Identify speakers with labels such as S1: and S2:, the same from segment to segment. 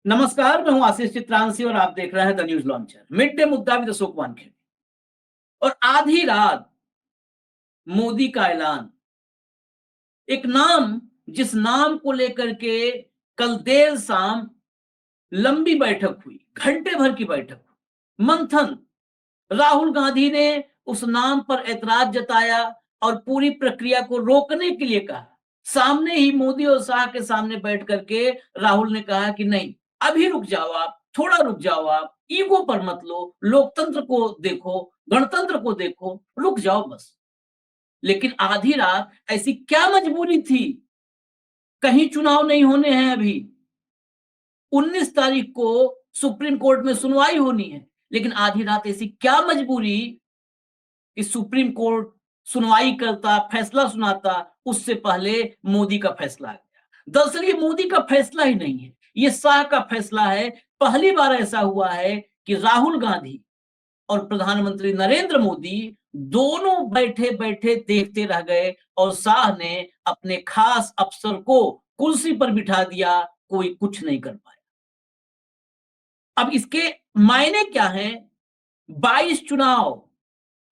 S1: नमस्कार, मैं हूं आशीष चित्रांशी और आप देख रहे हैं the news launcher. Mid day मुद्दा विद अशोक वानखेड़े। और आधी रात मोदी का ऐलान, एक नाम जिस नाम को लेकर के कल देर शाम लंबी बैठक हुई, घंटे भर की बैठक हुई, मंथन। राहुल गांधी ने उस नाम पर ऐतराज जताया और पूरी प्रक्रिया को रोकने के लिए कहा। सामने ही मोदी और शाह के सामने बैठ करके राहुल ने कहा कि नहीं, अभी रुक जाओ, आप थोड़ा रुक जाओ, आप ईगो पर मत लो, लोकतंत्र को देखो, गणतंत्र को देखो, रुक जाओ बस। लेकिन आधी रात ऐसी क्या मजबूरी थी? कहीं चुनाव नहीं होने हैं अभी, 19 तारीख को सुप्रीम कोर्ट में सुनवाई होनी है, लेकिन आधी रात ऐसी क्या मजबूरी कि सुप्रीम कोर्ट सुनवाई करता, फैसला सुनाता, उससे पहले मोदी का फैसला आ गया। दरअसल ये मोदी का फैसला ही नहीं है, ये शाह का फैसला है। पहली बार ऐसा हुआ है कि राहुल गांधी और प्रधानमंत्री नरेंद्र मोदी दोनों बैठे बैठे देखते रह गए और शाह ने अपने खास अफसर को कुर्सी पर बिठा दिया, कोई कुछ नहीं कर पाया। अब इसके मायने क्या हैं? 22 चुनाव,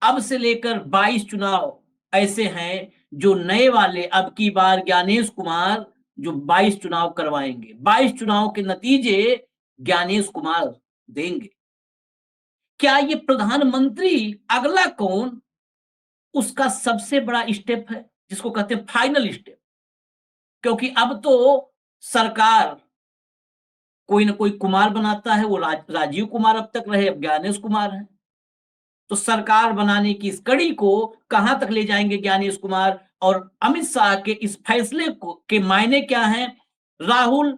S1: अब से लेकर 22 चुनाव ऐसे हैं जो नए वाले अब की बार ज्ञानेश कुमार जो 22 चुनाव करवाएंगे, 22 चुनाव के नतीजे ज्ञानेश कुमार देंगे। क्या ये प्रधानमंत्री अगला कौन, उसका सबसे बड़ा स्टेप है, जिसको कहते हैं फाइनल स्टेप। क्योंकि अब तो सरकार कोई ना कोई कुमार बनाता है, वो राजीव कुमार अब तक रहे, अब ज्ञानेश कुमार है। तो सरकार बनाने की इस कड़ी को कहां तक ले जाएंगे ज्ञानेश कुमार, और अमित शाह के इस फैसले को के मायने क्या हैं? राहुल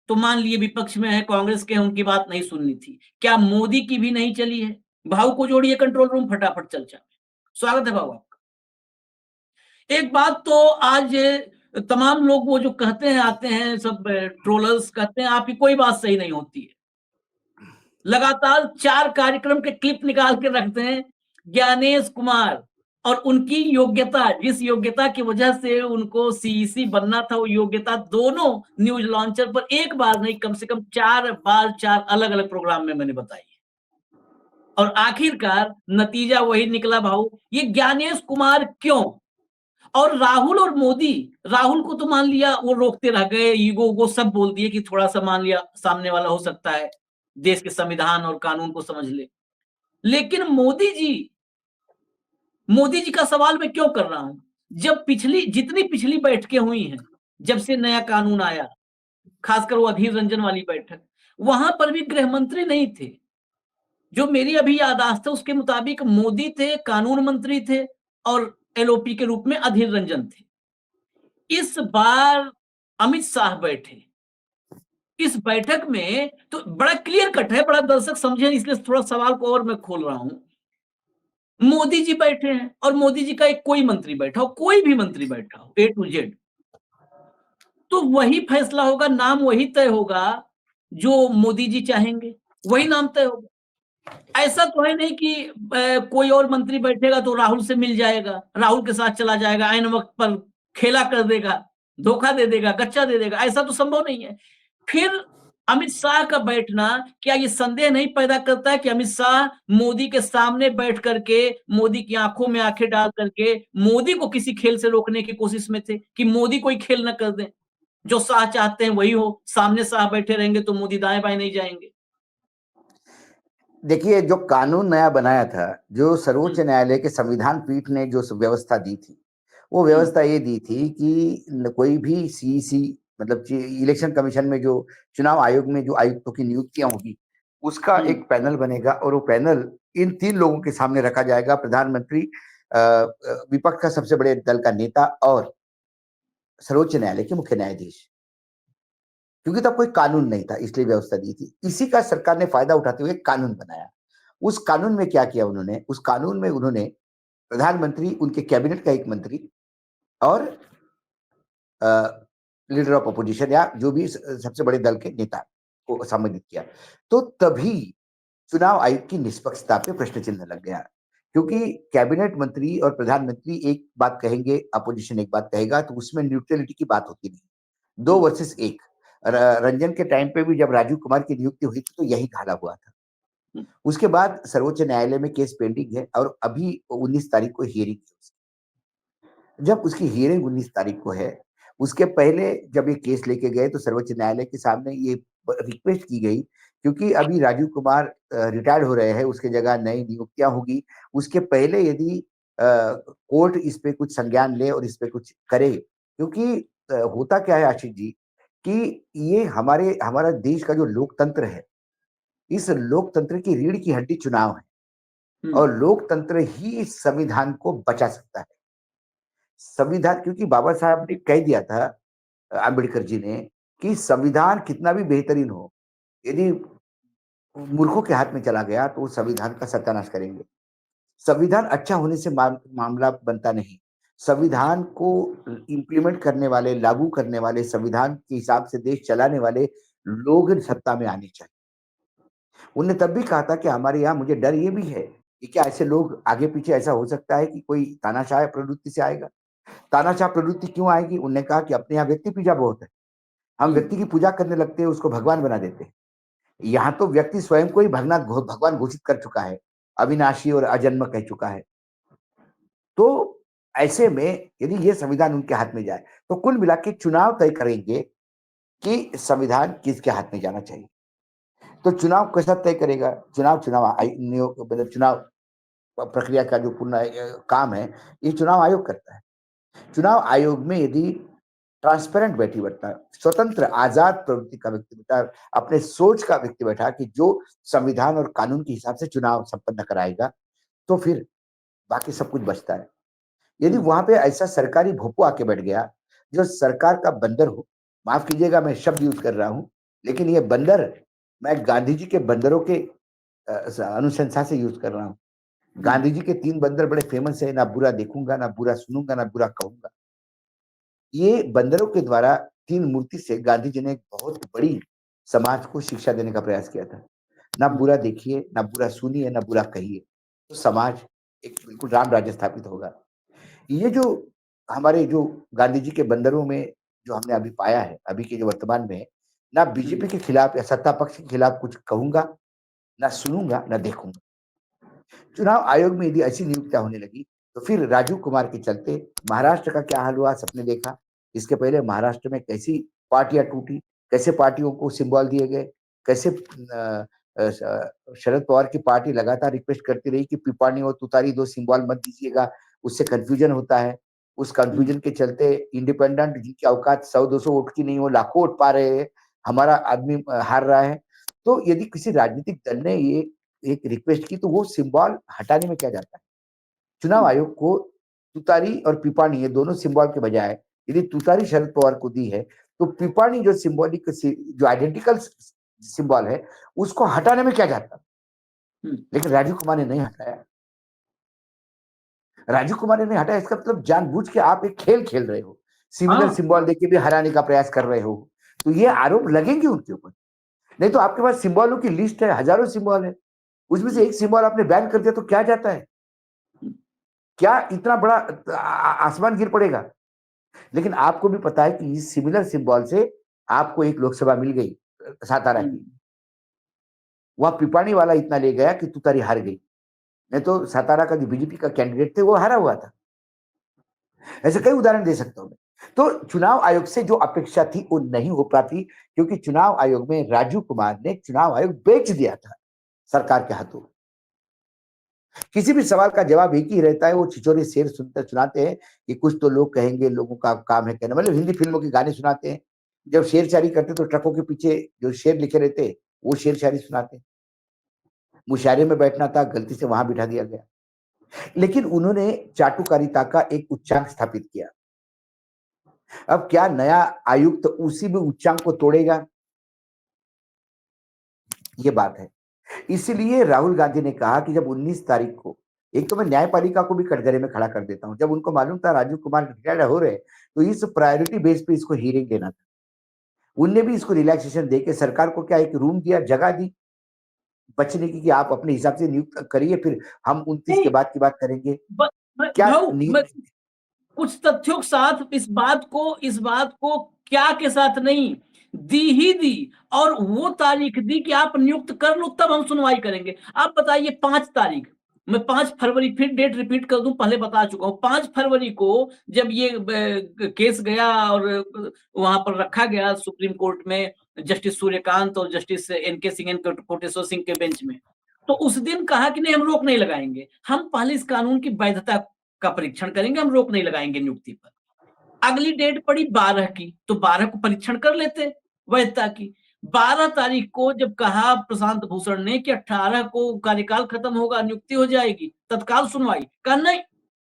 S1: तो मान लिए विपक्ष में है, कांग्रेस के हैं, उनकी बात नहीं सुननी थी, क्या मोदी की भी नहीं चली है? भाव को जोड़िए कंट्रोल रूम, फटाफट चर्चा में स्वागत है भाव आपका। एक बात तो आज तमाम लोग वो जो कहते हैं, आते हैं सब ट्रोलर्स, कहते हैं आपकी कोई बात सही नहीं होती है। लगातार 4 कार्यक्रम के क्लिप निकाल के रखते हैं ज्ञानेश कुमार और उनकी योग्यता, जिस योग्यता की वजह से उनको सीईसी बनना था, वो योग्यता दोनों न्यूज लॉन्चर पर एक बार नहीं, कम से कम 4 बार 4 अलग अलग प्रोग्राम में मैंने बताई। और आखिरकार नतीजा वही निकला भाऊ। ये ज्ञानेश कुमार क्यों? और राहुल और मोदी, राहुल को तो मान लिया वो रोकते रह गए, ईगो वो सब बोल दिए कि थोड़ा सा मान लिया सामने वाला हो सकता है देश के संविधान और कानून को समझ ले। लेकिन मोदी जी का सवाल मैं क्यों कर रहा हूं? जब जितनी पिछली बैठकें हुई हैं, जब से नया कानून आया, खासकर वो अधीर रंजन वाली बैठक, वहां पर भी गृह मंत्री नहीं थे। जो मेरी अभी याददाश्त है उसके मुताबिक मोदी थे, कानून मंत्री थे और एलओपी के रूप में अधीर रंजन थे। इस बार अमित शाह बैठे इस बैठक में, तो बड़ा क्लियर कट है, बड़ा दर्शक समझे, इसलिए थोड़ा सवाल को और मैं खोल रहा हूं। मोदी जी बैठे हैं और मोदी जी का एक कोई मंत्री बैठा हो, कोई भी मंत्री बैठा हो, ए टू जेड, तो वही फैसला होगा, नाम वही तय होगा जो मोदी जी चाहेंगे, वही नाम तय होगा। ऐसा तो है नहीं कि कोई और मंत्री बैठेगा तो राहुल से मिल जाएगा, राहुल के साथ चला जाएगा, ऐन वक्त पर खेला कर देगा, धोखा दे देगा, गच्चा दे देगा, ऐसा तो संभव नहीं है। फिर अमित शाह का बैठना क्या ये संदेह नहीं पैदा करता है कि अमित शाह मोदी के सामने बैठ करके, मोदी की आंखों में आंखें डाल करके मोदी को किसी खेल से रोकने की कोशिश में थे कि मोदी कोई खेल न कर दे, जो शाह चाहते हैं वही हो, सामने शाह बैठे रहेंगे तो मोदी दाएं बाएं नहीं जाएंगे।
S2: देखिए, जो कानून नया बनाया था, जो सर्वोच्च न्यायालय के संविधान पीठ ने जो व्यवस्था दी थी, वो व्यवस्था ये दी थी कि कोई भी सीईसी, मतलब इलेक्शन कमीशन में, जो चुनाव आयोग में जो आयुक्तों की नियुक्तियां होगी, उसका एक पैनल बनेगा और वो पैनल इन 3 लोगों के सामने रखा जाएगा: प्रधानमंत्री, विपक्ष का सबसे बड़े दल का नेता और सर्वोच्च न्यायालय के मुख्य न्यायाधीश। क्योंकि तब कोई कानून नहीं था, इसलिए व्यवस्था दी थी। इसी का सरकार ने फायदा उठाते हुए कानून बनाया। उस कानून में क्या किया उन्होंने? उस कानून में उन्होंने प्रधानमंत्री, उनके कैबिनेट का एक मंत्री और लीडर ऑफ अपोजिशन या जो भी सबसे बड़े दल के नेता को सम्मिलित किया। तो तभी चुनाव आयोग की निष्पक्षता पे प्रश्न चिन्ह लग गया, क्योंकि कैबिनेट मंत्री और प्रधानमंत्री एक बात कहेंगे, अपोजिशन एक बात कहेगा, तो उसमें न्यूट्रलिटी की बात होती नहीं। 2 वर्सेस 1। रंजन के टाइम पे भी जब राजीव कुमार की नियुक्ति हुई थी तो यही घाला हुआ था। उसके बाद सर्वोच्च न्यायालय में केस पेंडिंग है और अभी 19 तारीख को हियरिंग है। जब उसकी हियरिंग 19 तारीख को है, उसके पहले जब ये केस लेके गए तो सर्वोच्च न्यायालय के सामने ये रिक्वेस्ट की गई, क्योंकि अभी राजीव कुमार रिटायर्ड हो रहे हैं, उसके जगह नई नियुक्तियां होगी। उसके पहले यदि कोर्ट इस पे कुछ संज्ञान ले और इस पे कुछ करे, क्योंकि होता क्या है आशीष जी कि ये हमारा देश का जो लोकतंत्र है, इस लोकतंत्र की रीढ़ की हड्डी चुनाव है और लोकतंत्र ही इस संविधान को बचा सकता है। संविधान, क्योंकि बाबा साहब ने कह दिया था, अम्बेडकर जी ने, कि संविधान कितना भी बेहतरीन हो, यदि मूर्खों के हाथ में चला गया तो वो संविधान का सत्यानाश करेंगे। संविधान अच्छा होने से मामला बनता नहीं, संविधान को इम्प्लीमेंट करने वाले, लागू करने वाले, संविधान के हिसाब से देश चलाने वाले लोग सत्ता में आने चाहिए। उन्होंने तब भी कहा था कि हमारे यहाँ मुझे डर ये भी है कि क्या ऐसे लोग आगे पीछे ऐसा हो सकता है कि कोई तानाशाह प्रवृत्ति से आएगा। तानाशाह प्रवृत्ति क्यों आएगी? उन्होंने कहा कि अपने यहाँ व्यक्ति पूजा बहुत है, हम व्यक्ति की पूजा करने लगते हैं, उसको भगवान बना देते हैं। यहाँ तो व्यक्ति स्वयं को ही भगवान घोषित कर चुका है, अविनाशी और अजन्म कह चुका है। तो ऐसे में यदि ये संविधान उनके हाथ में जाए तो कुल मिला के चुनाव तय करेंगे कि संविधान किसके हाथ में जाना चाहिए। तो चुनाव कैसा तय करेगा? चुनाव प्रक्रिया का जो पूर्ण काम है, ये चुनाव आयोग करता है। चुनाव आयोग में यदि ट्रांसपेरेंट व्यक्ति बैठा, स्वतंत्र आजाद प्रवृत्ति का व्यक्ति बैठा, अपने सोच का व्यक्ति बैठा कि जो संविधान और कानून के हिसाब से चुनाव संपन्न कराएगा, तो फिर बाकी सब कुछ बचता है। यदि वहां पे ऐसा सरकारी भोपू आके बैठ गया जो सरकार का बंदर हो, माफ कीजिएगा मैं शब्द यूज कर रहा हूं, लेकिन ये बंदर मैं गांधी जी के बंदरों के अनुशंसा से यूज कर रहा हूँ। गांधी जी के 3 बंदर बड़े फेमस है, ना बुरा देखूंगा, ना बुरा सुनूंगा, ना बुरा कहूंगा। ये बंदरों के द्वारा 3 मूर्ति से गांधी जी ने एक बहुत बड़ी समाज को शिक्षा देने का प्रयास किया था। ना बुरा देखिए, ना बुरा सुनिए, ना बुरा कहिए, तो समाज एक बिल्कुल राम राज्य स्थापित होगा। ये जो हमारे जो गांधी जी के बंदरों में जो हमने अभी पाया है, अभी के जो वर्तमान में, ना बीजेपी के खिलाफ या सत्ता पक्ष के खिलाफ कुछ कहूंगा, ना सुनूंगा, ना देखूंगा। चुनाव आयोग में यदि ऐसी नियुक्तियां होने लगी तो फिर राजीव कुमार के चलते महाराष्ट्र का क्या हाल हुआ सबने देखा। इसके पहले महाराष्ट्र में कैसी पार्टियां टूटी, कैसे पार्टियों को सिंबल दिए गए, कैसे शरद पवार की पार्टी लगातार रिक्वेस्ट करती रही कि पिपाणी और तुतारी 2 सिंबल मत दीजिएगा, उससे कंफ्यूजन होता है। उस कंफ्यूजन के चलते इंडिपेंडेंट जिनकी औकात 100-200 वोट की नहीं, वो लाखों वोट पा रहे हैं, हमारा आदमी हार रहा है। तो यदि किसी राजनीतिक दल ने ये एक रिक्वेस्ट की तो वो सिंबल हटाने में क्या जाता है? चुनाव आयोग को तुतारी और पिपाणी, ये दोनों सिंबल के बजाय यदि तुतारी शरद पवार को दी है तो पिपाणी जो सिंबॉलिक जो आइडेंटिकल सिंबल है उसको हटाने में क्या जाता? लेकिन राजीव कुमार ने नहीं हटाया। राजीव कुमार ने नहीं हटाया, इसका मतलब जानबूझ के आप एक खेल खेल रहे हो, सिमिलर सिंबल देके भी हराने का प्रयास कर रहे हो, तो ये आरोप लगेंगे उनके ऊपर। नहीं तो आपके पास सिंबलों की लिस्ट है, हजारों सिंबल है, उसमें से एक सिंबल आपने बैन कर दिया तो क्या जाता है? क्या इतना बड़ा आसमान गिर पड़ेगा? लेकिन आपको भी पता है कि इस सिमिलर सिंबल से आपको एक लोकसभा मिल गई सातारा की, वह पिपाणी वाला इतना ले गया कि तुतारी हार गई, नहीं तो सातारा का जो बीजेपी का कैंडिडेट थे वो हारा हुआ था। ऐसे कई उदाहरण दे सकता हूं मैं। तो चुनाव आयोग से जो अपेक्षा थी वो नहीं हो पाती, क्योंकि चुनाव आयोग में राजीव कुमार ने चुनाव आयोग बेच दिया था सरकार के हाथों। किसी भी सवाल का जवाब एक ही रहता है, वो छिछोरे शेर सुनते सुनाते हैं कि कुछ तो लोग कहेंगे, लोगों का काम है कहना, मतलब हिंदी फिल्मों के गाने सुनाते हैं। जब शेर शायरी करते तो ट्रकों के पीछे जो शेर लिखे रहते वो शेर शायरी सुनाते। मुशायरे में बैठना था, गलती से वहां बिठा दिया गया। लेकिन उन्होंने चाटुकारिता का एक उच्चांक स्थापित किया। अब क्या नया आयुक्त उसी में उच्चांक को तोड़ेगा? ये बात है। इसलिए राहुल गांधी ने कहा कि जब 19 तारीख को, एक तो मैं न्यायपालिका को भी कटघरे में खड़ा कर देता हूं, जब उनको मालूम था राजीव कुमार रिटायर्ड हो रहे तो इस प्रायोरिटी बेस पे इसको हियरिंग देना था। उनने भी इसको रिलैक्सेशन देके सरकार को क्या एक रूम दिया, जगह दी बचने की कि आप अपने हिसाब से नियुक्त करिए, फिर हम 29 के बाद की बात करेंगे। क्या
S1: मैं कुछ तथ्यों के साथ इस बात को क्या के साथ नहीं, दी ही दी, और वो तारीख दी कि आप नियुक्त कर लो तब हम सुनवाई करेंगे। आप बताइए 5 तारीख, मैं 5 फरवरी, फिर डेट रिपीट कर दूं, पहले बता चुका हूं, 5 फरवरी को जब ये केस गया और वहां पर रखा गया सुप्रीम कोर्ट में जस्टिस सूर्यकांत और जस्टिस एनके सिंह कोटेश्वर सिंह के बेंच में, तो उस दिन कहा कि नहीं हम रोक नहीं लगाएंगे, हम पहले इस कानून की वैधता का परीक्षण करेंगे, हम रोक नहीं लगाएंगे नियुक्ति पर। अगली डेट पड़ी 12 की, तो 12 को परीक्षण कर लेते वैधता की। 12 तारीख को जब कहा प्रशांत भूषण ने कि 18 को कार्यकाल खत्म होगा, नियुक्ति हो जाएगी, तत्काल सुनवाई, कहा नहीं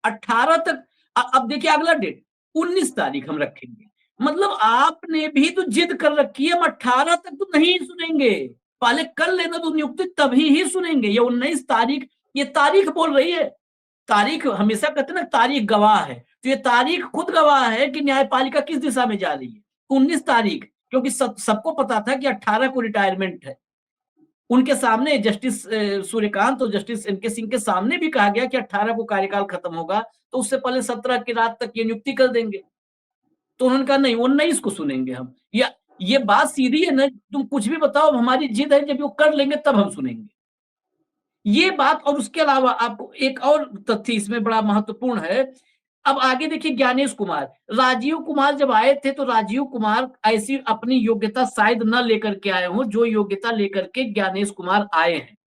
S1: 18 तक। अब देखिए अगला डेट 19 तारीख हम रखेंगे। मतलब आपने भी तो जिद कर रखी है, हम 18 तक तो नहीं सुनेंगे, पहले कर लेना तो नियुक्ति तभी ही सुनेंगे। ये 19 तारीख, ये तारीख बोल रही है, तारीख हमेशा कहते हैं ना तारीख गवाह है, तो ये तारीख खुद गवाह है कि न्यायपालिका किस दिशा में जा रही है। 19 तारीख, क्योंकि सबको पता था कि 18 को रिटायरमेंट है, उनके सामने जस्टिस सूर्यकांत और जस्टिस एनके सिंह के सामने भी कहा गया कि 18 को कार्यकाल खत्म होगा, तो उससे पहले 17 की रात तक ये नियुक्ति कर देंगे। तो उन्होंने कहा नहीं 19 को सुनेंगे हम। या ये बात सीधी है ना, तुम कुछ भी बताओ, हमारी जिद है, जब वो कर लेंगे तब हम सुनेंगे, ये बात। और उसके अलावा आपको एक और तथ्य इसमें बड़ा महत्वपूर्ण है। अब आगे देखिए ज्ञानेश कुमार, राजीव कुमार जब आए थे तो राजीव कुमार ऐसी अपनी योग्यता शायद न लेकर के आए हों जो योग्यता लेकर के ज्ञानेश कुमार आए हैं,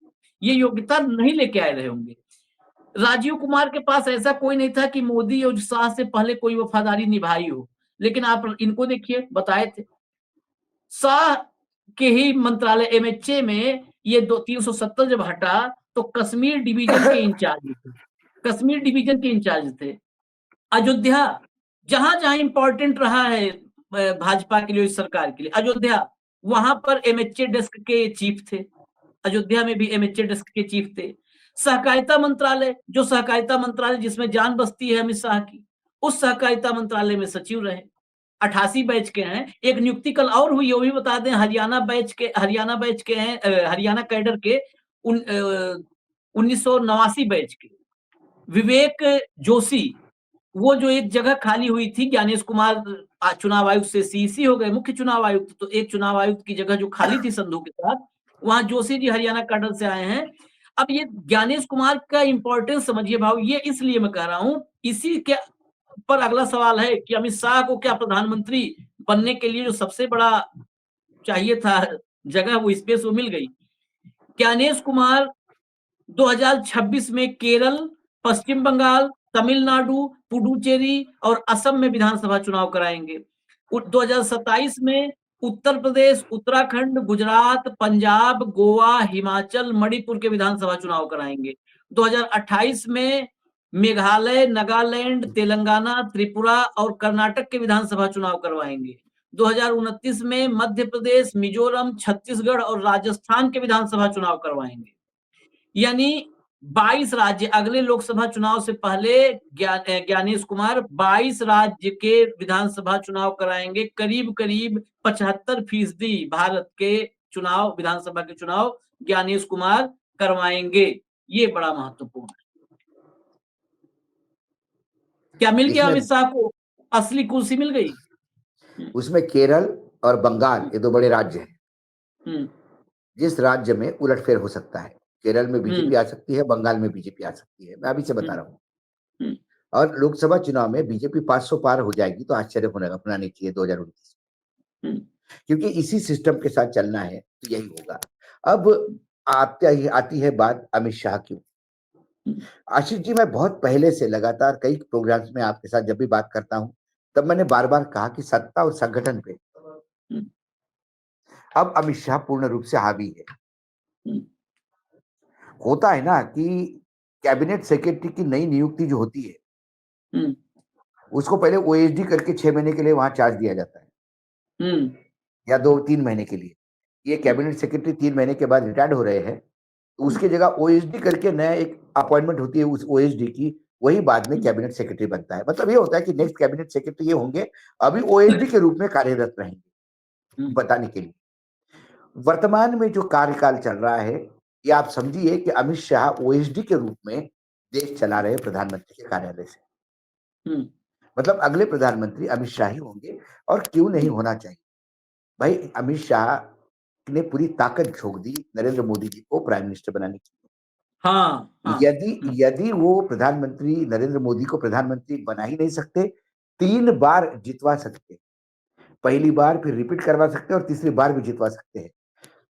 S1: ये योग्यता नहीं लेके आए रहे होंगे। राजीव कुमार के पास ऐसा कोई नहीं था कि मोदी और शाह से पहले कोई वफादारी निभाई हो, लेकिन आप इनको देखिए बताए थे। शाह के ही मंत्रालय एमएचए में ये 370 जब हटा तो कश्मीर डिवीजन के इंचार्ज थे, कश्मीर डिवीजन के इंचार्ज थे। अयोध्या, जहां जहां इंपॉर्टेंट रहा है भाजपा के लिए, इस सरकार के लिए, अयोध्या, वहां पर एमएचए डेस्क के चीफ थे, अयोध्या में भी एमएचए डेस्क के चीफ थे। सहकारिता मंत्रालय, जो सहकारिता मंत्रालय जिसमें जान बसती है अमित शाह की, उस सहकारिता मंत्रालय में सचिव रहे, 88 बैच के हैं। एक नियुक्ति कल और हुई, वो भी बता दें, हरियाणा बैच के हैं, हरियाणा कैडर के 1989 बैच के विवेक जोशी, वो जो एक जगह खाली हुई थी, ज्ञानेश कुमार चुनाव आयुक्त से सीसी हो गए मुख्य चुनाव आयुक्त, तो एक चुनाव आयुक्त की जगह जो खाली थी संधू के साथ, वहां जोशी जी हरियाणा कैडर से आए हैं। अब ये ज्ञानेश कुमार का इंपॉर्टेंस समझिए भाव, ये इसलिए मैं कह रहा हूं, इसी के पर अगला सवाल है कि अमित शाह को क्या प्रधानमंत्री बनने के लिए जो सबसे बड़ा चाहिए था जगह, वो स्पेस वो मिल गई। ज्ञानेश कुमार 2026 में केरल, पश्चिम बंगाल, तमिलनाडु, पुडुचेरी और असम में विधानसभा चुनाव कराएंगे। 2027 में उत्तर प्रदेश, उत्तराखंड, गुजरात, पंजाब, गोवा, हिमाचल, मणिपुर के विधानसभा चुनाव कराएंगे। 2028 में मेघालय, नागालैंड, तेलंगाना, त्रिपुरा और कर्नाटक के विधानसभा चुनाव करवाएंगे। 2029 में मध्य प्रदेश, मिजोरम, छत्तीसगढ़ और राजस्थान के विधानसभा चुनाव करवाएंगे। यानी 22 राज्य, अगले लोकसभा चुनाव से पहले ज्ञानेश कुमार 22 राज्य के विधानसभा चुनाव कराएंगे। करीब करीब 75% भारत के चुनाव, विधानसभा के चुनाव ज्ञानेश कुमार करवाएंगे। ये बड़ा महत्वपूर्ण है। क्या मिल गया अमित शाह को? असली कुर्सी मिल गई।
S2: उसमें केरल और बंगाल ये दो बड़े राज्य हैं, जिस राज्य में उलटफेर हो सकता है। केरल में बीजेपी आ सकती है, बंगाल में बीजेपी आ सकती है, मैं अभी से बता रहा हूँ। और लोकसभा चुनाव में बीजेपी 500 पार हो जाएगी तो आश्चर्य होना नहीं चाहिए 2029, क्योंकि इसी सिस्टम के साथ चलना है तो यही होगा। अब आती है बात अमित शाह की। आशीष जी, मैं बहुत पहले से लगातार कई प्रोग्राम्स में आपके साथ जब भी बात करता हूं तब मैंने बार बार कहा कि सत्ता और संगठन पे अब अमित शाह पूर्ण रूप से हावी है। होता है ना कि कैबिनेट सेक्रेटरी की नई नियुक्ति जो होती है उसको पहले ओएसडी करके 6 महीने के लिए वहां चार्ज दिया जाता है, या 2-3 महीने के लिए। ये कैबिनेट सेक्रेटरी 3 महीने के बाद रिटायर्ड हो रहे हैं, तो उसके जगह ओएसडी करके नया एक अपॉइंटमेंट होती है उस ओएसडी की, वही बाद में कैबिनेट सेक्रेटरी बनता है। मतलब ये होता है कि नेक्स्ट कैबिनेट सेक्रेटरी ये होंगे, अभी ओएसडी के रूप में कार्यरत रहेंगे बताने के लिए। वर्तमान में जो कार्यकाल चल रहा है, ये आप समझिए कि अमित शाह ओएसडी के रूप में देश चला रहे प्रधानमंत्री के कार्यालय से। मतलब अगले प्रधानमंत्री अमित शाह ही होंगे, और क्यों नहीं होना चाहिए। भाई अमित शाह ने पूरी ताकत झोंक दी नरेंद्र मोदी जी को प्राइम मिनिस्टर बनाने की।
S1: हाँ हाँ।
S2: यदि वो प्रधानमंत्री नरेंद्र मोदी को प्रधानमंत्री बना ही नहीं सकते, 3 बार जितवा सकते, पहली बार फिर रिपीट करवा सकते और तीसरी बार भी जितवा सकते हैं।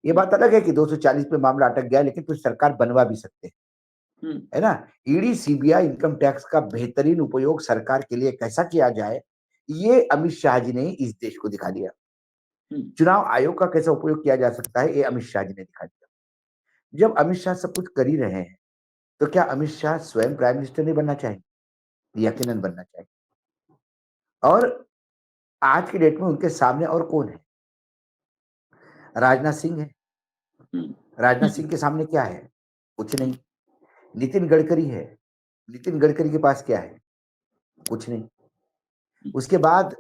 S2: ये बात अलग है कि 240 पे मामला अटक गया, लेकिन फिर सरकार बनवा भी सकते हैं, है ना। ईडी सीबीआई इनकम टैक्स का बेहतरीन उपयोग सरकार के लिए कैसा किया जाए, ये अमित शाह जी ने इस देश को दिखा दिया। चुनाव आयोग का कैसा उपयोग किया जा सकता है, ये अमित शाह जी ने दिखा दिया। जब अमित शाह सब कुछ कर ही रहे हैं, तो क्या अमित शाह स्वयं प्राइम मिनिस्टर नहीं बनना चाहिए? यकीनन बनना चाहिए। और आज की डेट में उनके सामने और कौन है? राजनाथ सिंह है। राजनाथ सिंह के सामने क्या है? कुछ नहीं। नितिन गडकरी है। नितिन गडकरी के पास क्या है? कुछ नहीं। उसके बाद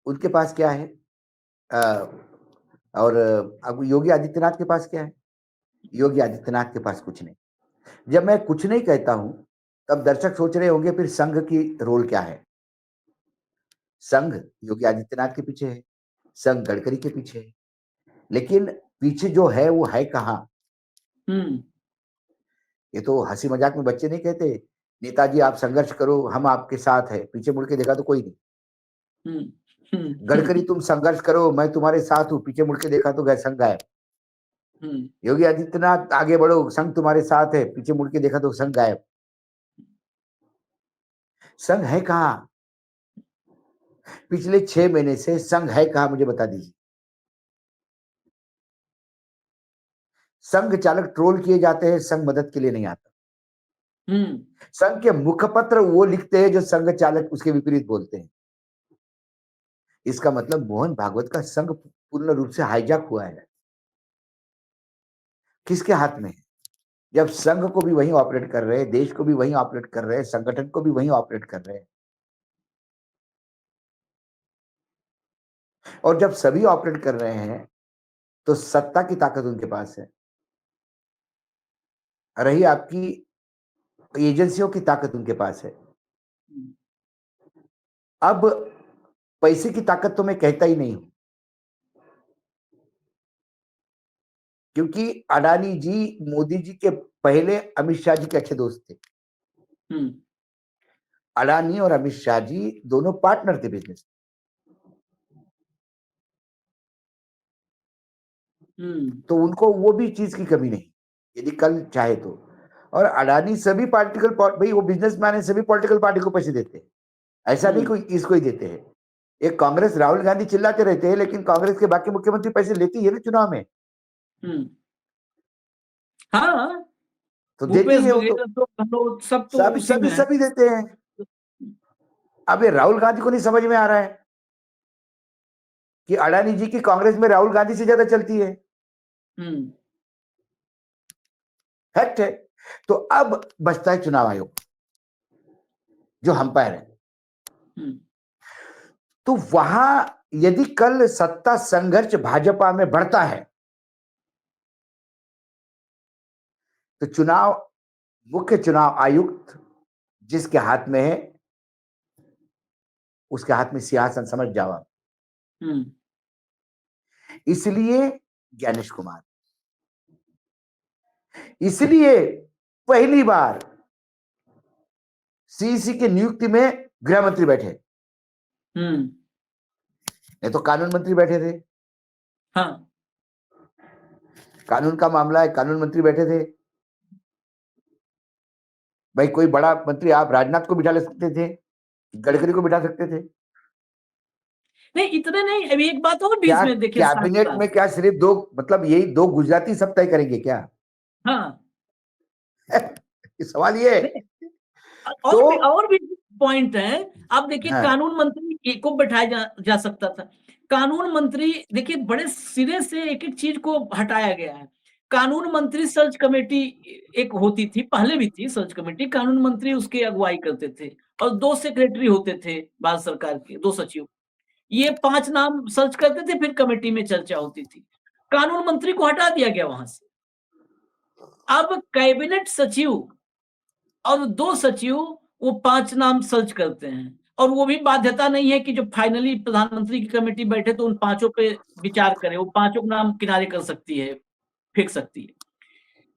S2: उनके पास क्या है? और अब योगी आदित्यनाथ के पास क्या है? योगी आदित्यनाथ के पास कुछ नहीं। जब मैं कुछ नहीं कहता हूं, तब दर्शक सोच रहे होंगे फिर संघ की रोल क्या है? संघ योगी आदित्यनाथ के पीछे है, संघ गडकरी के पीछे है, लेकिन पीछे जो है वो है कहां? ये तो हंसी मजाक में बच्चे नहीं कहते, नेताजी आप संघर्ष करो, हम आपके साथ है, पीछे मुड़ के देखा तो कोई नहीं। गडकरी तुम संघर्ष करो, मैं तुम्हारे साथ हूं, पीछे मुड़ के देखा तो संघ गायब। योगी आदित्यनाथ आगे बढ़ो, संघ तुम्हारे साथ है, पीछे मुड़ के देखा तो संघ गायब। संघ है कहां? पिछले 6 महीने से संघ है कहां, मुझे बता दीजिए। संघ चालक ट्रोल किए जाते हैं, संघ मदद के लिए नहीं आता। संघ के मुखपत्र वो लिखते हैं जो संघ चालक उसके विपरीत बोलते हैं। इसका मतलब मोहन भागवत का संघ पूर्ण रूप से हाईजैक हुआ है। किसके हाथ में है? जब संघ को भी वही ऑपरेट कर रहे हैं, देश को भी वही ऑपरेट कर रहे हैं, संगठन को भी वही ऑपरेट कर रहे हैं, और जब सभी ऑपरेट कर रहे हैं, तो सत्ता की ताकत उनके पास है। रही आपकी एजेंसियों की ताकत उनके पास है। अब पैसे की ताकत तो मैं कहता ही नहीं हूं, क्योंकि अडानी जी मोदी जी के पहले अमित शाह जी के अच्छे दोस्त थे। अडानी और अमित शाह जी दोनों पार्टनर थे बिजनेस। तो उनको वो भी चीज की कमी नहीं, यदि कल चाहे तो। और अडानी सभी पॉलिटिकल, भाई वो बिजनेसमैन है, सभी पॉलिटिकल पार्टी को पैसे देते हैं, ऐसा नहीं कोई इसको ही देते हैं। एक कांग्रेस राहुल गांधी चिल्लाते रहते हैं, लेकिन कांग्रेस के बाकी मुख्यमंत्री पैसे लेती है ना चुनाव में।
S1: हाँ,
S2: तो देती
S1: भूपेश
S2: है वो तो,
S1: बघेल तो गहलोत सब तो
S2: सभी
S1: उसी में
S2: सभी
S1: है।
S2: सभी देते हैं। अब ये राहुल गांधी को नहीं समझ में आ रहा है कि अडानी जी की कांग्रेस में राहुल गांधी से ज्यादा चलती है। फैक्ट है। तो अब बचता है चुनाव आयोग, जो अंपायर है। तो वहां यदि कल सत्ता संघर्ष भाजपा में बढ़ता है, तो चुनाव, मुख्य चुनाव आयुक्त जिसके हाथ में है, उसके हाथ में सिंहासन, समझ जाओ आप। इसलिए ज्ञानेश कुमार, इसलिए पहली बार सीईसी की नियुक्ति में गृह मंत्री बैठे, नहीं तो कानून मंत्री बैठे थे।
S1: हाँ,
S2: कानून का मामला है, कानून मंत्री बैठे थे। भाई कोई बड़ा मंत्री आप राजनाथ को बिठा ले सकते थे, गडकरी को बिठा सकते थे।
S1: नहीं इतने नहीं। अभी एक बात और बीच
S2: क्या
S1: में देखिए,
S2: कैबिनेट में क्या सिर्फ दो, मतलब यही दो गुजराती सब तय करेंगे क्या?
S1: हाँ,
S2: सवाल ये है। तो
S1: और भी पॉइंट है। आप देखिए,
S2: हाँ,
S1: कानून मंत्री को बैठाया जा सकता था। कानून मंत्री देखिए बड़े सिरे से एक एक चीज को हटाया गया है। कानून मंत्री सर्च कमेटी एक होती थी, पहले भी थी सर्च कमेटी, कानून मंत्री उसके अगुवाई करते थे और 2 सेक्रेटरी होते थे भारत सरकार के, 2 सचिव। ये 5 नाम सर्च करते थे, फिर कमेटी में चर्चा होती थी। कानून मंत्री को हटा दिया गया वहां से। अब कैबिनेट सचिव और 2 सचिव, वो 5 नाम सर्च करते हैं। और वो भी बाध्यता नहीं है कि जो फाइनली प्रधानमंत्री की कमेटी बैठे तो उन पांचों पे विचार करे, वो पांचों नाम किनारे कर सकती है, फेंक सकती है।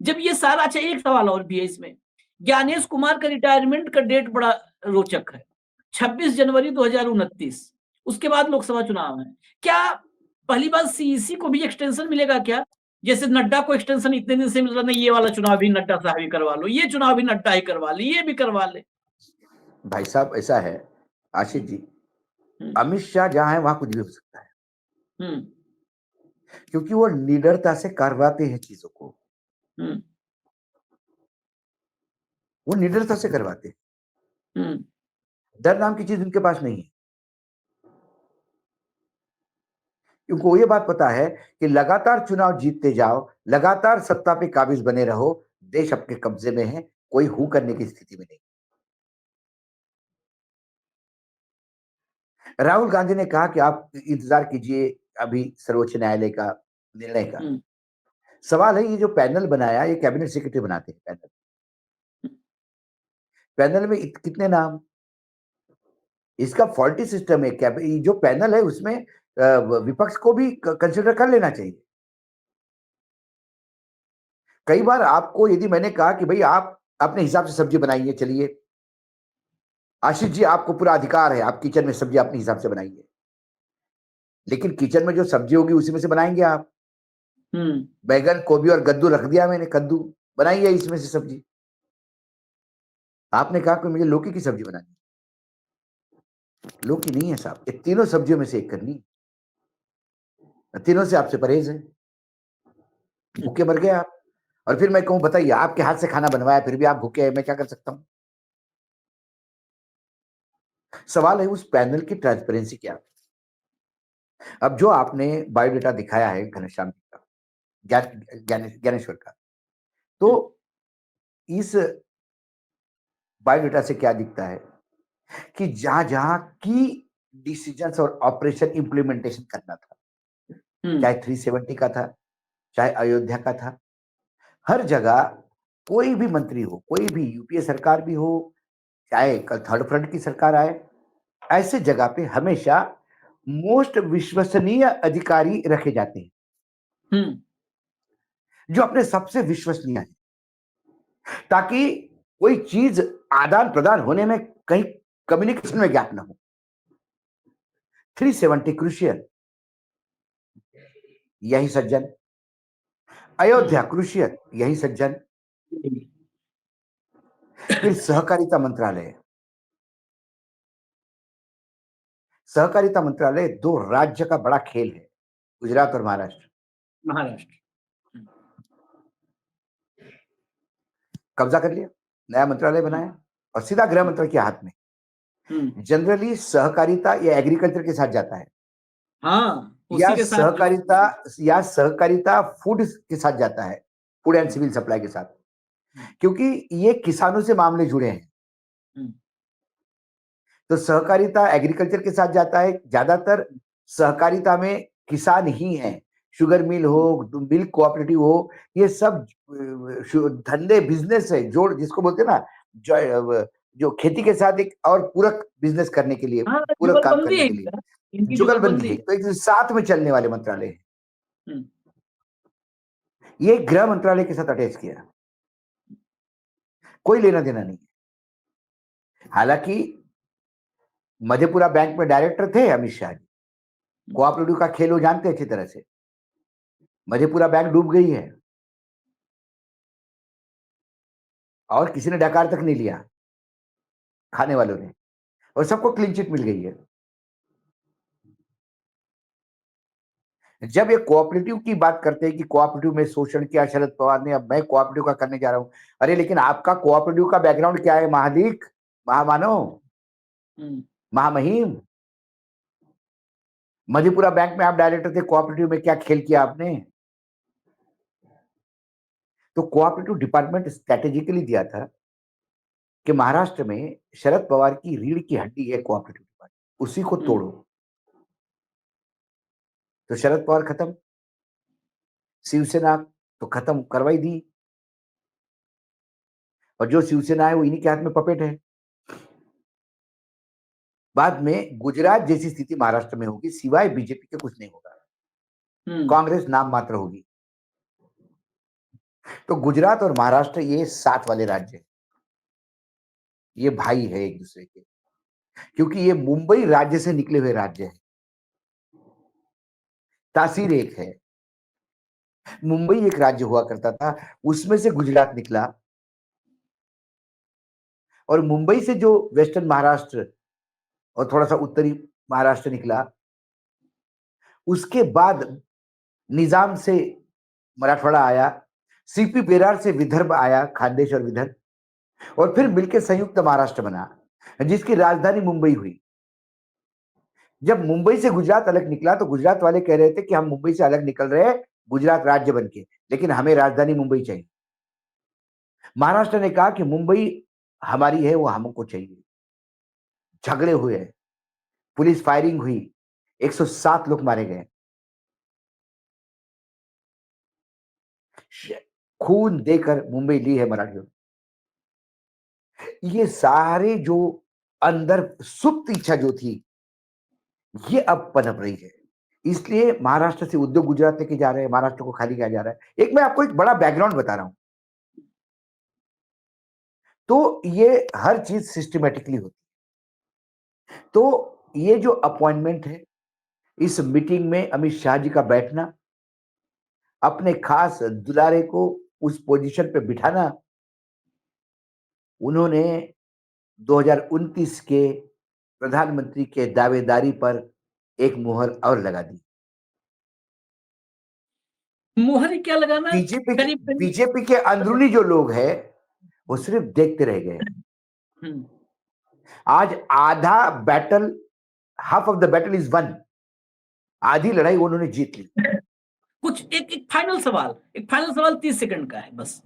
S1: जब ये सारा, अच्छा एक सवाल और भी है इसमें, ज्ञानेश कुमार का रिटायरमेंट का डेट बड़ा रोचक है, 26 जनवरी 2029, उसके बाद लोकसभा चुनाव है। क्या पहली बार सीईसी को भी एक्सटेंशन मिलेगा क्या? जैसे नड्डा को एक्सटेंशन इतने दिन से मिल रहा, नहीं ये वाला चुनाव भी नड्डा साहब ही करवा लो, ये चुनाव भी नड्डा ही करवा ले, ये भी करवा ले।
S2: भाई साहब ऐसा है आशीष जी,
S1: हम्म,
S2: अमित शाह जहां है वहां कुछ भी हो सकता है,
S1: हम्म,
S2: क्योंकि वो निडरता से करवाते हैं चीजों को,
S1: हम्म,
S2: वो निडरता से करवाते हैं।
S1: हम्म,
S2: डर नाम की चीज उनके पास नहीं है, क्योंकि वो ये बात पता है कि लगातार चुनाव जीतते जाओ, लगातार सत्ता पे काबिज बने रहो, देश अपने कब्जे में है, कोई हु करने की स्थिति में नहीं। राहुल गांधी ने कहा कि आप इंतजार कीजिए अभी सर्वोच्च न्यायालय का निर्णय का।
S1: हम्म,
S2: सवाल है ये जो पैनल बनाया, ये कैबिनेट सेक्रेटरी बनाते हैं पैनल, पैनल में कितने नाम, इसका फॉल्टी सिस्टम है। जो पैनल है उसमें विपक्ष को भी कंसिडर कर लेना चाहिए। कई बार आपको, यदि मैंने कहा कि भाई आप अपने हिसाब से सब्जी बनाइए, चलिए आशीष जी आपको पूरा अधिकार है, आप किचन में सब्जी अपने हिसाब से बनाइए, लेकिन किचन में जो सब्जी होगी उसी में से बनाएंगे आप।
S1: हम्म,
S2: बैगन गोभी और कद्दू रख दिया मैंने, कद्दू बनाइए इसमें से सब्जी। आपने कहा कि मुझे लौकी की सब्जी बनानी है, लौकी नहीं है साहब, ये तीनों सब्जियों में से एक करनी है, तीनों से आपसे परहेज है, भूखे मर गए आप। और फिर मैं कहूं बताइए, आपके हाथ से खाना बनवाया फिर भी आप भूखे हैं, मैं क्या कर सकता हूं? सवाल है उस पैनल की ट्रांसपेरेंसी क्या। अब जो आपने बायोडेटा दिखाया है घनश्याम जी का, ज्ञानेश्वर का, तो
S1: हम्म,
S2: इस बायोडेटा से क्या दिखता है कि जहां जहां की डिसीजंस और ऑपरेशन इंप्लीमेंटेशन करना था,
S1: हम्म,
S2: चाहे 370 का था, चाहे अयोध्या का था, हर जगह कोई भी मंत्री हो, कोई भी यूपीए सरकार भी हो, चाहे कल थर्ड फ्रंट की सरकार आए, ऐसे जगह पे हमेशा मोस्ट विश्वसनीय अधिकारी रखे जाते हैं,
S1: हम्म,
S2: जो अपने सबसे विश्वसनीय है, ताकि कोई चीज आदान प्रदान होने में कहीं कम्युनिकेशन में गैप ना हो। 370 क्रूशियल, यही सज्जन। अयोध्या क्रूशियल, यही सज्जन। फिर सहकारिता मंत्रालय, सहकारिता मंत्रालय दो राज्य का बड़ा खेल है, गुजरात और महाराष्ट्र।
S1: महाराष्ट्र।
S2: कब्जा कर लिया, नया मंत्रालय
S1: हम्म,
S2: बनाया और सीधा गृह मंत्री के हाथ में।
S1: हम्म,
S2: जनरली सहकारिता या एग्रीकल्चर के साथ जाता है,
S1: हाँ
S2: या
S1: उसी के साथ जो।
S2: सहकारिता, या सहकारिता फूड के साथ जाता है, फूड एंड सिविल सप्लाई के साथ, क्योंकि ये किसानों से मामले जुड़े हैं।
S1: हम्म,
S2: तो सहकारिता एग्रीकल्चर के साथ जाता है, ज्यादातर सहकारिता में किसान ही हैं। शुगर मिल हो, मिल्क कोऑपरेटिव हो, ये सब धंधे बिजनेस है, जोड़ जिसको बोलते हैं ना, जो खेती के साथ एक और पूरक बिजनेस करने के लिए,
S1: हाँ
S2: पूरक काम
S1: जुगलबंदी
S2: करने
S1: है
S2: के लिए
S1: इनका, इनकी
S2: जुगलबंदी
S1: जुगलबंदी
S2: है,
S1: है।
S2: तो एक साथ में चलने वाले मंत्रालय है।
S1: हम्म,
S2: ये गृह मंत्रालय के साथ अटैच किया, कोई लेना देना नहीं। हालांकि मधेपुरा बैंक में डायरेक्टर थे अमित शाह जी, कोऑपरेटिव का खेल वो जानते अच्छी तरह से। मधेपुरा बैंक डूब गई है और किसी ने डकार तक नहीं लिया, खाने वालों ने, और सबको क्लीन चिट मिल गई है। जब ये कोऑपरेटिव की बात करते हैं कि कोऑपरेटिव में शोषण किया शरद पवार ने, अब मैं कोऑपरेटिव का करने जा रहा हूं, अरे लेकिन आपका कोऑपरेटिव का बैकग्राउंड क्या है? महादीक, महामानव,
S1: हम्म,
S2: महामहिम। मधेपुरा बैंक में आप डायरेक्टर थे, कोऑपरेटिव में क्या खेल किया आपने? तो कोऑपरेटिव डिपार्टमेंट स्ट्रेटेजिकली दिया था कि महाराष्ट्र में शरद पवार की रीढ़ की हड्डी है कोऑपरेटिव डिपार्टमेंट, उसी को
S1: हम्म,
S2: तोड़ो। तो शरद पवार खत्म, शिवसेना तो खत्म करवाई दी, और जो शिवसेना है वो इन्हीं के हाथ में पपेट है। बाद में गुजरात जैसी स्थिति महाराष्ट्र में होगी, सिवाय बीजेपी के कुछ नहीं होगा, कांग्रेस नाम मात्र होगी। तो गुजरात और महाराष्ट्र ये साथ वाले राज्य हैं, ये भाई है एक दूसरे के, क्योंकि ये मुंबई राज्य से निकले हुए राज्य हैं, तासीर एक है। मुंबई एक राज्य हुआ करता था, उसमें से गुजरात निकला, और मुंबई से जो वेस्टर्न महाराष्ट्र और थोड़ा सा उत्तरी महाराष्ट्र निकला, उसके बाद निजाम से मराठवाड़ा आया, सीपी बेरार से विदर्भ आया, खानदेश और विदर्भ, और फिर मिलकर संयुक्त महाराष्ट्र बना, जिसकी राजधानी मुंबई हुई। जब मुंबई से गुजरात अलग निकला तो गुजरात वाले कह रहे थे कि हम मुंबई से अलग निकल रहे हैं गुजरात राज्य बनके, लेकिन हमें राजधानी मुंबई चाहिए। महाराष्ट्र ने कहा कि मुंबई हमारी है, वो हमको चाहिए। झगड़े हुए, पुलिस फायरिंग हुई, 107 लोग मारे गए, खून देकर मुंबई ली है मराठियों ने। ये सारे जो अंदर सुप्त इच्छा जो थी, ये अब पनप रही है। इसलिए महाराष्ट्र से उद्योग गुजरात लेके जा रहे हैं, महाराष्ट्र को खाली किया जा रहा है। एक मैं आपको एक बड़ा बैकग्राउंड बता रहा हूं, तो ये हर चीज सिस्टमेटिकली होती है। तो ये जो अपॉइंटमेंट है, इस मीटिंग में अमित शाह जी का बैठना, अपने खास दुलारे को उस पोजीशन पे बिठाना, उन्होंने 2029 के प्रधानमंत्री के दावेदारी पर एक मुहर और लगा दी।
S1: मुहर क्या लगाना?
S2: बीजेपी के अंदरूनी जो लोग हैं वो सिर्फ देखते रह गए। आज आधा battle, half of the battle is one, आधी लड़ाई उन्होंने जीत ली।
S1: कुछ एक फाइनल सवाल 30 सेकंड का है बस।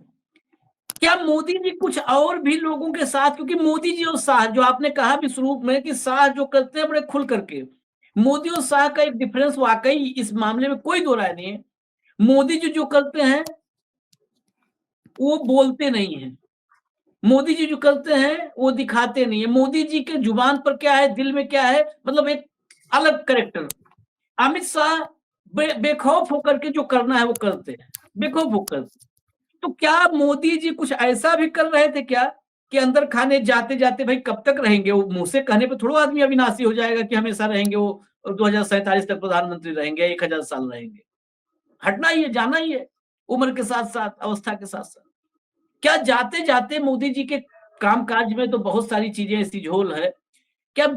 S1: क्या मोदी जी कुछ और भी लोगों के साथ, क्योंकि मोदी जी और शाह, जो आपने कहा भी शुरू में कि शाह जो करते हैं बड़े खुल करके, मोदी और शाह का एक डिफरेंस वाकई इस मामले में कोई दो राय नहीं है। मोदी जी जो करते हैं वो बोलते नहीं है, मोदी जी जो करते हैं वो दिखाते नहीं है। मोदी जी के जुबान पर क्या है, दिल में क्या है, मतलब एक अलग कैरेक्टर। अमित शाह बेखौफ होकर के जो करना है वो करते हैं, बेखौफ होकर। तो क्या मोदी जी कुछ ऐसा भी कर रहे थे क्या कि अंदर खाने जाते जाते भाई कब तक रहेंगे? वो मुंह से कहने पे थोड़ा आदमी अविनाशी हो जाएगा कि हमेशा रहेंगे, वो 2047 तक प्रधानमंत्री रहेंगे, 1000 साल रहेंगे। हटना ही है, जाना ही है, उम्र के साथ साथ, अवस्था के साथ साथ। क्या जाते जाते मोदी जी के कामकाज में तो बहुत सारी चीजें ऐसी झोल है, क्या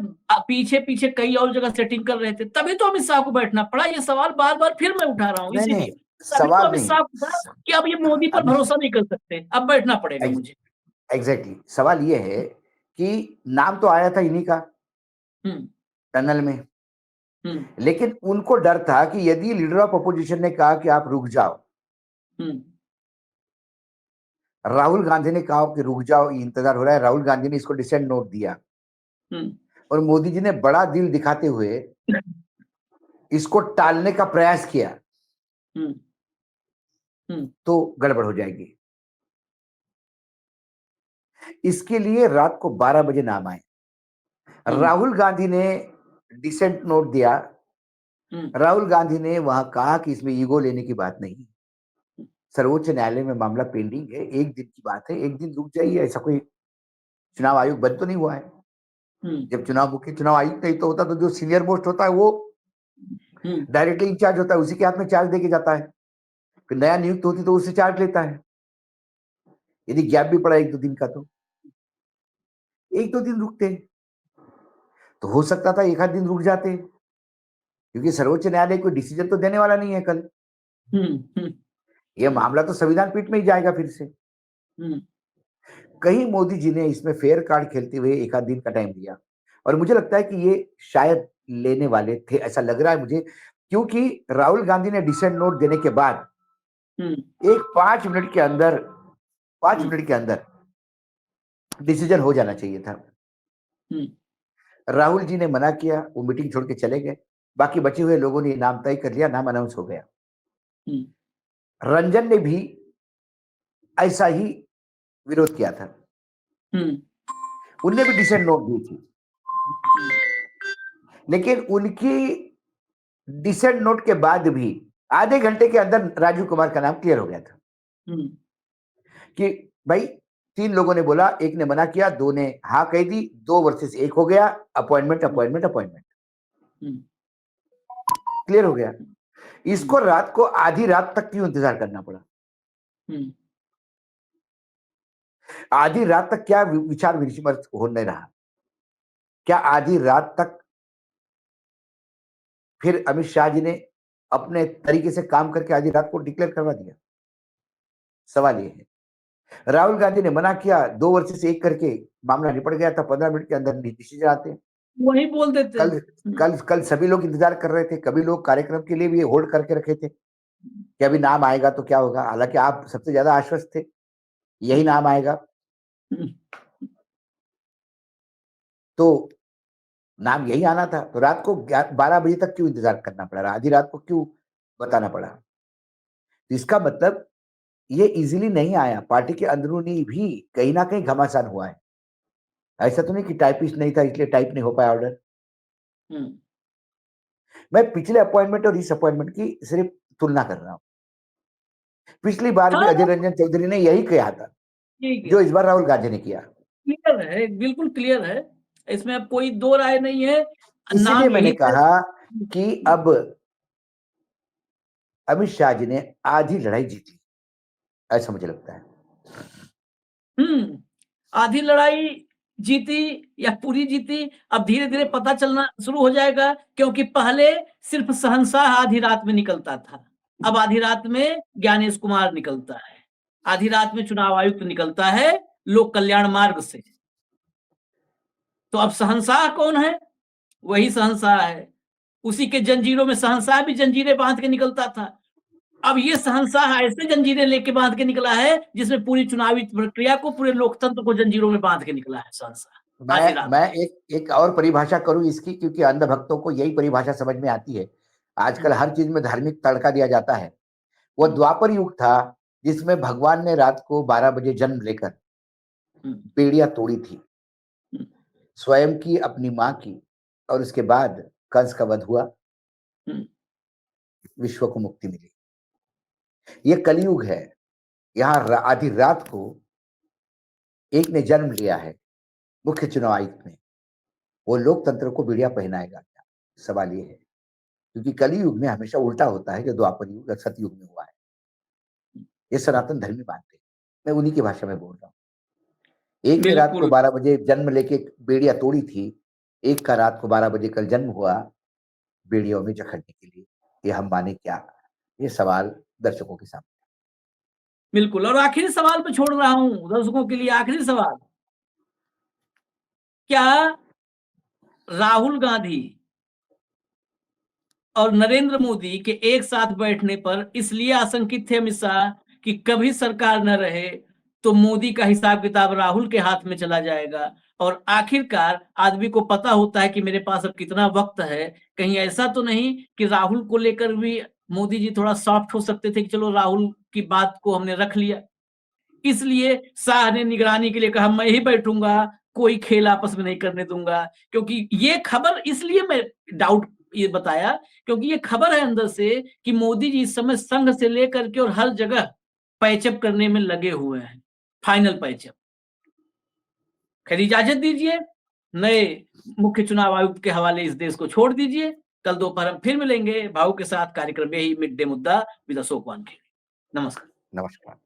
S1: पीछे पीछे कई और जगह सेटिंग कर रहे थे? तभी तो अमित शाह को बैठना पड़ा। ये सवाल बार बार फिर मैं उठा रहा हूँ
S2: नहीं,
S1: इसीलिए, तभी तो
S2: सवाल
S1: अमित
S2: नहीं
S1: शाह को था कि अब ये मोदी पर भरोसा नहीं कर सकते, अब बैठना पड़ेगा मुझे।
S2: एग्जैक्टली सवाल ये है कि नाम तो आया था इन्हीं का टनल में, लेकिन उनको डर था कि यदि लीडर ऑफ अपोजिशन ने कहा कि आप रुक जाओ, राहुल गांधी ने कहा कि रुक जाओ, इंतजार हो रहा है, राहुल गांधी ने इसको डिसेंट नोट दिया, और मोदी जी ने बड़ा दिल दिखाते हुए इसको टालने का प्रयास किया, तो गड़बड़ हो जाएगी। इसके लिए रात को 12 बजे नाम आए, राहुल गांधी ने डिसेंट नोट दिया, राहुल गांधी ने वहां कहा कि इसमें ईगो लेने की बात नहीं, सर्वोच्च न्यायालय में मामला पेंडिंग है, एक दिन की बात है, एक दिन रुक जाइए, ऐसा कोई चुनाव आयोग बंद तो नहीं हुआ है। जब चुनाव आयुक्त नहीं तो होता, तो जो सीनियर मोस्ट होता है वो डायरेक्टली इंचार्ज होता है, उसी के हाथ में चार्ज देके जाता है। फिर नया नियुक्त होती तो उससे चार्ज लेता है। यदि गैप भी पड़ा 1-2 दिन का, तो 1-2 दिन रुकते, तो हो सकता था 1 आध दिन रुक जाते, क्योंकि सर्वोच्च न्यायालय कोई डिसीजन तो देने वाला नहीं है कल। यह मामला तो संविधान पीठ में ही जाएगा फिर से। कहीं मोदी जी ने इसमें फेयर कार्ड खेलते हुए 1 आध दिन का टाइम दिया, और मुझे लगता है कि ये शायद लेने वाले थे, ऐसा लग रहा है मुझे, क्योंकि राहुल गांधी ने डिसेंट नोट देने के बाद एक 5 मिनट के अंदर डिसीजन हो जाना चाहिए था। राहुल जी ने मना किया, वो मीटिंग छोड़ के चले गए, बाकी बचे हुए लोगों ने नाम तय कर लिया, नाम अनाउंस हो गया। रंजन ने भी ऐसा ही विरोध किया था, उनने भी डिसेंट नोट दी थी। लेकिन उनकी डिसेंट नोट के बाद भी आधे घंटे के अंदर राजीव कुमार का नाम क्लियर हो गया था कि भाई 3 लोगों ने बोला, एक ने मना किया, 2 ने हाँ कह दी, 2 वर्सेस 1 हो गया, अपॉइंटमेंट अपॉइंटमेंट अपॉइंटमेंट क्लियर हो गया। इसको रात को आधी रात तक क्यों इंतजार करना पड़ा? आधी रात तक क्या विचार विमर्श होने रहा? क्या आधी रात तक फिर अमित शाह जी ने अपने तरीके से काम करके आधी रात को डिक्लेयर करवा दिया? सवाल ये है। राहुल गांधी ने मना किया, 2 वर्सेस 1 करके मामला निपट गया था, 15 मिनट के अंदर डिसीजन आते हैं।
S1: वही बोल देते
S2: कल कल कल सभी लोग इंतजार कर रहे थे, कभी लोग कार्यक्रम के लिए भी होल्ड करके रखे थे कि अभी नाम आएगा तो क्या होगा। हालांकि आप सबसे ज्यादा आश्वस्त थे, यही नाम आएगा। तो नाम यही आना था, तो रात को 12 बजे तक क्यों इंतजार करना पड़ा? आधी रात को क्यों बताना पड़ा? तो इसका मतलब ये इजीली नहीं आया, पार्टी के अंदरूनी भी कहीं ना कहीं घमासान हुआ है। ऐसा तो नहीं कि टाइपिस्ट नहीं था इसलिए टाइप नहीं हो पाया ऑर्डर। मैं पिछले अपॉइंटमेंट और इस अपॉइंटमेंट की सिर्फ तुलना कर रहा हूं। पिछली बार भी अजय रंजन चौधरी ने यही किया था जो इस बार राहुल गांधी ने किया।
S1: क्लियर है, बिल्कुल क्लियर है, इसमें अब कोई दो राय नहीं है।
S2: इसीलिए मैंने कहा कि अब अमित शाह जी ने आधी लड़ाई जीती, ऐसा मुझे लगता है।
S1: आधी लड़ाई जीती या पूरी जीती, अब धीरे धीरे पता चलना शुरू हो जाएगा, क्योंकि पहले सिर्फ शहंशाह आधी रात में निकलता था, अब आधी रात में ज्ञानेश कुमार निकलता है, आधी रात में चुनाव आयुक्त निकलता है लोक कल्याण मार्ग से। तो अब शहंशाह कौन है? वही शहंशाह है, उसी के जंजीरों में शहंशाह भी जंजीरें बांध के निकलता था। अब ये शहंशाह ऐसे जंजीरें लेके बांध के निकला है जिसमें पूरी चुनावी प्रक्रिया को, पूरे लोकतंत्र को जंजीरों में बांध के निकला है शहंशाह।
S2: मैं एक और परिभाषा करूं इसकी, क्योंकि अंधभक्तों को यही परिभाषा समझ में आती है। आजकल हर चीज में धार्मिक तड़का दिया जाता है। वो द्वापर युग था जिसमें भगवान ने रात को 12 बजे जन्म लेकर बेड़ियां तोड़ी थी, स्वयं की, अपनी मां की, और उसके बाद कंस का वध हुआ, विश्व को मुक्ति मिली। ये कलयुग है। यहाँ आधी रात को एक ने जन्म लिया है, मुख्य चुनाव आयुक्त ने, वो लोकतंत्र को बेड़िया पहनाएगा क्या? सवाल ये है, क्योंकि कलयुग में हमेशा उल्टा होता है जो द्वापर युग और सतयुग में हुआ है। ये सनातन धर्मी मानते हैं, मैं उन्हीं की भाषा में बोल रहा हूँ। एक ने रात को 12 बजे जन्म लेके बेड़िया तोड़ी थी, एक का रात को 12 बजे कल जन्म हुआ बेड़ियों में जखड़ने के लिए। ये हम माने क्या? ये सवाल दर्शकों के सामने।
S1: बिल्कुल, और आखिरी सवाल पे छोड़ रहा हूं दर्शकों के लिए, आखिरी सवाल, क्या राहुल गांधी और नरेंद्र मोदी के एक साथ बैठने पर इसलिए आशंकित थे अमित शाह कि कभी सरकार न रहे तो मोदी का हिसाब किताब राहुल के हाथ में चला जाएगा, और आखिरकार आदमी को पता होता है कि मेरे पास अब कितना वक्त है, कहीं ऐसा तो नहीं कि राहुल को लेकर भी मोदी जी थोड़ा सॉफ्ट हो सकते थे कि चलो राहुल की बात को हमने रख लिया। इसलिए शाह ने निगरानी के लिए कहा मैं ही बैठूंगा, कोई खेल आपस में नहीं करने दूंगा। क्योंकि ये खबर, इसलिए मैं डाउट ये बताया, क्योंकि ये खबर है अंदर से कि मोदी जी इस समय संघ से लेकर के और हर जगह पैचअप करने में लगे हुए हैं, फाइनल पैचअप। खैर इजाजत दीजिए, नए मुख्य चुनाव आयुक्त के हवाले इस देश को छोड़ दीजिए। कल दोपहर हम फिर मिलेंगे भाऊ के साथ कार्यक्रम यही मिड डे मुद्दा विद अशोक वानखेड़े। नमस्कार।
S2: नमस्कार।